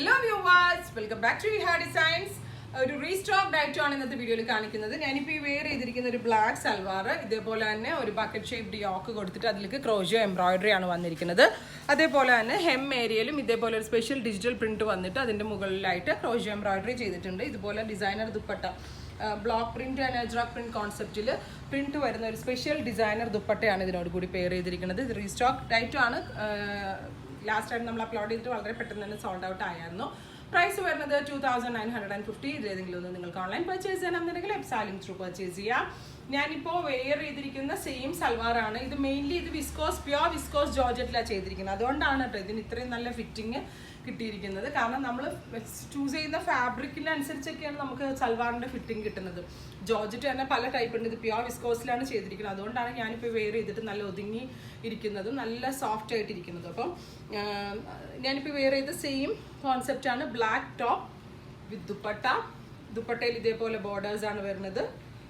Hello viewers, welcome back to Viha Designs. ഒരു restock diet ആണ് ഇന്നത്തെ വീഡിയോയിൽ കാണിക്കുന്നത്. ഞാനിപ്പോൾ ഈ വെയർ ചെയ്തിരിക്കുന്ന ഒരു ബ്ലാക്ക് സൽവാർ, ഇതേപോലെ തന്നെ ഒരു ബക്കറ്റ് ഷേപ്ഡ് യോക്ക് കൊടുത്തിട്ട് അതിലേക്ക് ക്രോഷ്യോ എംബ്രോയിഡറി ആണ് വന്നിരിക്കുന്നത്. അതേപോലെ തന്നെ ഹെം ഏരിയയിലും ഇതേപോലെ ഒരു സ്പെഷ്യൽ ഡിജിറ്റൽ പ്രിന്റ് വന്നിട്ട് അതിൻ്റെ മുകളിലായിട്ട് ക്രോഷ്യോ എംബ്രോയിഡറി ചെയ്തിട്ടുണ്ട്. ഇതുപോലെ designer dupatta, block print and ajrakh print കോൺസെപ്റ്റിൽ പ്രിന്റ് വരുന്ന ഒരു സ്പെഷ്യൽ ഡിസൈനർ ദുപ്പട്ടയാണ് ഇതിനോട് കൂടി പെയർ ചെയ്തിരിക്കുന്നത്. ഇത് റീസ്റ്റോക്ക് ഡയറ്റ് ആണ്. ലാസ്റ്റ് ടൈം നമ്മൾ അപ്ലോഡ് ചെയ്തിട്ട് വളരെ പെട്ടെന്ന് തന്നെ സോൾഡ് ഔട്ട് ആയിരുന്നു. പ്രൈസ് വരുന്നത് 2950. ഇതിലേതെങ്കിലും ഒന്ന് നിങ്ങൾക്ക് ഓൺലൈൻ പർച്ചേസ് ചെയ്യണമെന്നുണ്ടെങ്കിൽ എപ്സാലിംഗ് ത്രൂ പർച്ചേസ് ചെയ്യാം. ഞാനിപ്പോൾ വെയർ ചെയ്തിരിക്കുന്ന സെയിം സൽവാറാണ്. ഇത് മെയിൻലി ഇത് പ്യോർ വിസ്കോസ് ജോർജറ്റിലാണ് ചെയ്തിരിക്കുന്നത്. അതുകൊണ്ടാണ് കേട്ടോ ഇതിന് ഇത്രയും നല്ല ഫിറ്റിങ് കിട്ടിയിരിക്കുന്നത്. കാരണം നമ്മൾ ചൂസ് ചെയ്യുന്ന ഫാബ്രിക്കിനനുസരിച്ചൊക്കെയാണ് നമുക്ക് സൽവാറിൻ്റെ ഫിറ്റിംഗ് കിട്ടുന്നത്. ജോർജറ്റ് തന്നെ പല ടൈപ്പ് ഉണ്ട്. ഇത് പ്യോർ വിസ്കോസിലാണ് ചെയ്തിരിക്കുന്നത്. അതുകൊണ്ടാണ് ഞാനിപ്പോൾ വെയർ ചെയ്തിട്ട് നല്ല ഒതുങ്ങി ഇരിക്കുന്നതും നല്ല സോഫ്റ്റ് ആയിട്ടിരിക്കുന്നതും. അപ്പം ഞാനിപ്പോൾ വെയർ ചെയ്ത സെയിം കോൺസെപ്റ്റാണ്. Black top with dupatta. ദുപ്പട്ടയിൽ ഇതേപോലെ ബോർഡേഴ്സ് ആണ് വരുന്നത്.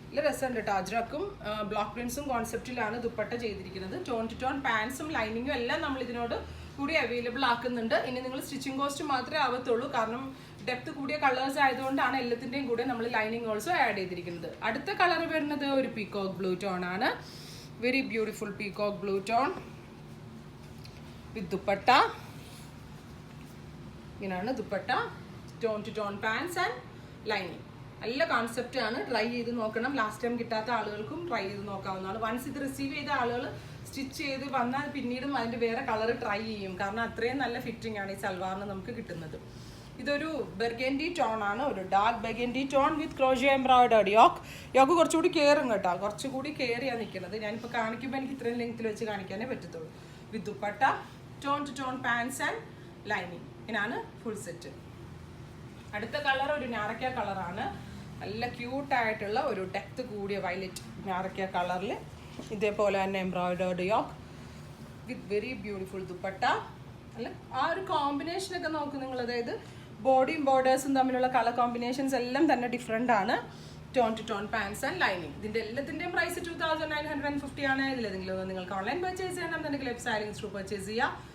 നല്ല രസമുണ്ട് കേട്ടോ. അജ്രക്കും ബ്ലോക്ക് പ്രിൻസും കോൺസെപ്റ്റിലാണ് ദുപ്പട്ട ചെയ്തിരിക്കുന്നത്. ടോൺ ടു ടോൺ പാൻസും ലൈനിങ്ങും എല്ലാം നമ്മൾ ഇതിനോട് കൂടി അവൈലബിൾ ആക്കുന്നുണ്ട്. ഇനി നിങ്ങൾ സ്റ്റിച്ചിങ് കോസ്റ്റ് മാത്രമേ ആവത്തുള്ളൂ. കാരണം ഡെപ്ത് കൂടിയ കളേഴ്സ് ആയതുകൊണ്ടാണ് എല്ലാത്തിൻ്റെയും കൂടെ നമ്മൾ ലൈനിങ് ഓൾസോ ആഡ് ചെയ്തിരിക്കുന്നത്. അടുത്ത കളർ വരുന്നത് ഒരു പീകോക്ക് ബ്ലൂ ടോൺ ആണ്. Very beautiful peacock blue tone with dupatta. ഇങ്ങനെയാണ് dupatta. Tone to tone pants and lining. നല്ല കോൺസെപ്റ്റ് ആണ്. ട്രൈ ചെയ്ത് നോക്കണം. ലാസ്റ്റ് ടൈം കിട്ടാത്ത ആളുകൾക്കും ട്രൈ ചെയ്ത് നോക്കാവുന്നതാണ്. വൺസ് ഇത് റിസീവ് ചെയ്ത ആളുകൾ സ്റ്റിച്ച് ചെയ്ത് വന്നാൽ പിന്നീടും അതിൻ്റെ വേറെ കളർ ട്രൈ ചെയ്യും. കാരണം അത്രയും നല്ല ഫിറ്റിംഗ് ആണ് ഈ സൽവാറിന് നമുക്ക് കിട്ടുന്നത്. ഇതൊരു ബെർഗൻഡി ടോൺ ആണ്. ഒരു dark burgundy tone with crochet embroidery yoke കുറച്ചുകൂടി കയറും കേട്ടോ. കുറച്ചുകൂടി കയറിയാണ് നിൽക്കുന്നത്. ഞാനിപ്പോൾ കാണിക്കുമ്പോൾ എനിക്ക് ഇത്രയും ലെങ്ത്തിൽ വെച്ച് കാണിക്കാനേ പറ്റത്തുള്ളൂ. With dupatta, tone to tone pants and lining. ഇങ്ങനെയാണ് ഫുൾ സെറ്റ്. അടുത്ത കളർ ഒരു ഞാറക്ക കളറാണ്. നല്ല ക്യൂട്ടായിട്ടുള്ള ഒരു ഡെപ്ത് കൂടിയ വയലറ്റ് ഞാറക്ക കളറിൽ ഇതേപോലെ തന്നെ embroidered yoke with very beautiful dupatta. അല്ല ആ ഒരു കോമ്പിനേഷനൊക്കെ നോക്ക് നിങ്ങൾ. അതായത് ബോഡിയും ബോർഡേഴ്സും തമ്മിലുള്ള കളർ കോമ്പിനേഷൻസ് എല്ലാം തന്നെ ഡിഫറെൻ്റ് ആണ്. Tone to tone pants and lining. ഇതിൻ്റെ എല്ലാത്തിൻ്റെയും പ്രൈസ് 2950 ആണ്. ഇതിലേതെങ്കിലും നിങ്ങൾക്ക് ഓൺലൈൻ പർച്ചേസ് ചെയ്യണമെന്നുണ്ടെങ്കിൽ എപ്സാലിംഗ് ത്രൂ പർച്ചേസ് ചെയ്യുക.